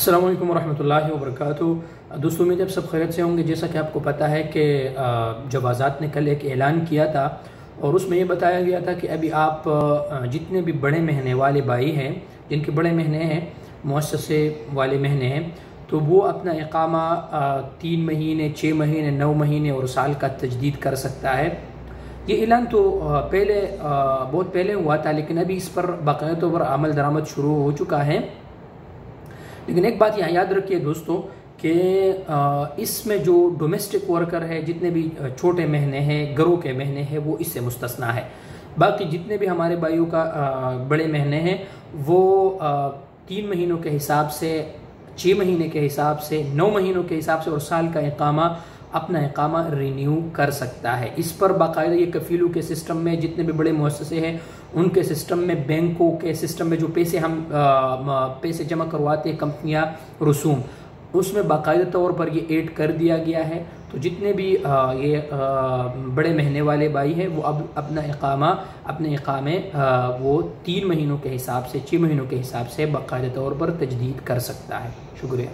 अस्सलामु अलैकुम वरहमतुल्लाहि वबरकातुहू। दोस्तों में जब सब खैरियत से होंगे। जैसा कि आपको पता है कि जवाज़ात ने कल एक ऐलान किया था और उसमें ये बताया गया था कि अभी आप जितने भी बड़े महीने वाले भाई हैं, जिनके बड़े महीने हैं, मुअस्ससे वाले महीने हैं, तो वो अपना इकामा 3 महीने, 6 महीने, 9 महीने और साल का तजदीद कर सकता है। ये ऐलान तो बहुत पहले हुआ था, लेकिन अभी इस पर बाकायदा तौर पर अमल दरामद शुरू हो चुका है। लेकिन एक बात यहाँ याद रखिए दोस्तों कि इसमें जो डोमेस्टिक वर्कर है, जितने भी छोटे महीने हैं, घरों के महीने हैं, वो इससे मुस्तस्ना है। बाकी जितने भी हमारे भाइयों का बड़े महीने हैं वो 3 महीनों के हिसाब से, 6 महीने के हिसाब से, 9 महीनों के हिसाब से और साल का अपना इकामा रिन्यू कर सकता है। इस पर बाकायदा ये कफीलों के सिस्टम में, जितने भी बड़े मुअस्ससे हैं उनके सिस्टम में, बैंकों के सिस्टम में जो पैसे जमा करवाते हैं कंपनियां, रसूम, उसमें बाकायदा तौर पर ये ऐड कर दिया गया है। तो जितने भी ये बड़े महीने वाले भाई हैं वो अब अपने इकामे वो 3 महीनों के हिसाब से, 6 महीनों के हिसाब से बाकायदा तौर पर तजदीद कर सकता है। शुक्रिया।